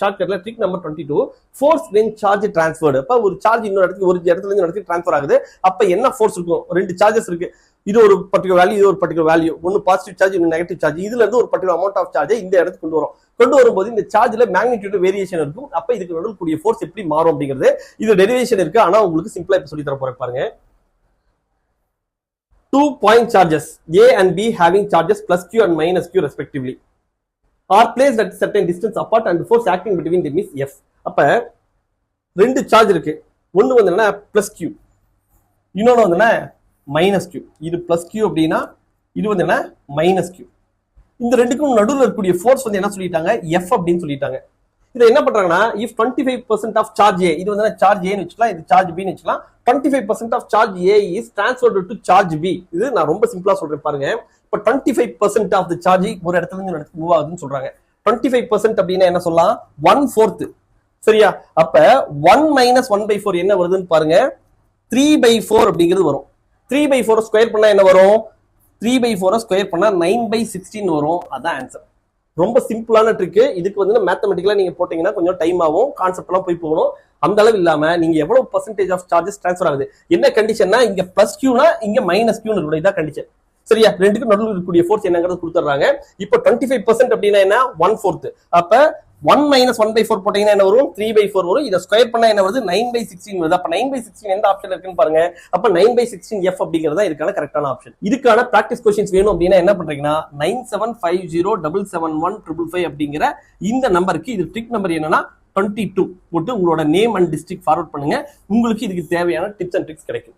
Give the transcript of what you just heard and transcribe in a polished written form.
ஷார்ட்கட்ல trick number 22 force when charge transferred. அப்ப ஒரு charge இன்னொரு இடத்துக்கு ஒரு இடத்துல இருந்து இடத்துக்கு டிரான்ஸ்ஃபர் ஆகுது. அப்ப என்ன ஃபோர்ஸ் இருக்கும்? ரெண்டு சார்ஜஸ் இருக்கு. இது ஒரு பர்டிகுலர் வேல்யூ, இது ஒரு பர்டிகுலர் வேல்யூ. ஒன்னு பாசிட்டிவ் சார்ஜ், இன்னும் நெகட்டிவ் சார்ஜ். இதுல இருந்து ஒரு பர்டிகுலர் அமௌண்ட் ஆஃப் சார்ஜ் இந்த இடத்துக்கு கொண்டு வரும்போது இந்த சார்ஜ்ல மேக்னிட்யூட் வேரியேஷன் இருக்கும். அப்ப இதுக்கு நடுவில் கூடிய ஃபோர்ஸ் எப்படி மாறும் அப்படிங்கிறது இது டெரிவேஷன் இருக்கு. ஆனா உங்களுக்கு சிம்பிளா இப்ப சொல்லி தர போறேன் பாருங்க. 2 point charges A and B having charges plus Q and minus Q respectively are placed at certain distance apart and the force acting between them is F. அப்ப ரெண்டு சார்ஜ் இருக்கு. ஒன்னு வந்து என்ன பிளஸ் Q, இன்னொன்னு வந்து என்ன மைனஸ் Q. இது பிளஸ் Q அப்படின்னா இது வந்து என்ன மைனஸ் Q. இந்த ரெண்டுக்கும் நடுவில் இருக்கக்கூடிய ஃபோர்ஸ் வந்து என்ன சொல்லிட்டாங்க? F அப்படின்னு சொல்லிட்டாங்க. இதை என்ன பண்றாங்கன்னா if 25% of charge A, இது வந்து சார்ஜ் ஏன்னு வச்சுக்கலாம், இது சார்ஜ் பின்னு வச்சுக்கலாம். 25% of charge A is transferred to charge B. இது நான் ரொம்ப சிம்பிளா சொல்றேன் பாருங்க. இப்ப 25% of the charge ஒரு இடத்துல இருந்து இடத்துக்கு மூவ் ஆகுதுன்னு சொல்றாங்க. 25% அப்படின்னா என்ன சொல்லலாம்? 1/4. சரியா? அப்ப 1 minus 1/4 என்ன வருதுன்னு பாருங்க. 3/4 அப்படிங்கிறது வரும். 3/4 ஸ்கொயர் பண்ணா என்ன வரும்? 3/4 ஸ்கொயர் பண்ணா 9/16 வரும். அதான் ஆன்சர். ரொம்ப சிம்பிளான ட்ரிக். இதுக்கு வந்து மேத்தமெட்டிக்கலா நீங்க போட்டீங்கன்னா கொஞ்சம் டைம் ஆகும், கான்செப்ட் எல்லாம் போய் போகணும். அந்த அளவு இல்லாம நீங்க எவ்வளவு பர்சன்டேஜ் ஆஃப் சார்ஜஸ் டிரான்ஸ்ஃபர் ஆகுது, என்ன கண்டிஷன்னா இங்க பிளஸ் கியூனா இங்க மைனஸ் கியூன்னு இருக்கணும். இதான் கண்டிஷன். சரியா? ரெண்டுக்கும் நடுவில் இருக்கக்கூடிய ஃபோர்ஸ் என்னங்கிறது கொடுத்துறாங்க. இப்போ 25% அப்படின்னா என்ன? 1/4. அப்ப 1 minus 1/4 போட்டீங்கன்னா என்ன வரும்? 3/4 வரும். இதை ஸ்கொயர் பண்ணா என்ன வருது? 9/16 வருது. அப்ப 9/16 எந்த ஆப்ஷன் இருக்குன்னு பாருங்க. அப்ப 9/16 F அப்படிங்கிறதா இதுக்கான கரெக்டான ஆப்ஷன். இதுக்கான பிராக்டிஸ் கொஸ்டின்ஸ் வேணும் அப்படின்னா என்ன பண்றீங்கன்னா 9750771555 அப்படிங்கிற இந்த நம்பருக்கு, இது ட்ரிக் நம்பர் என்னன்னா 22 போட்டு உங்களோட நேம் அண்ட் டிஸ்ட்ரிக்ட் ஃபார்வர்ட் பண்ணுங்க. உங்களுக்கு இதுக்கு தேவையான டிப்ஸ் அண்ட் ட்ரிக்ஸ் கிடைக்கும்.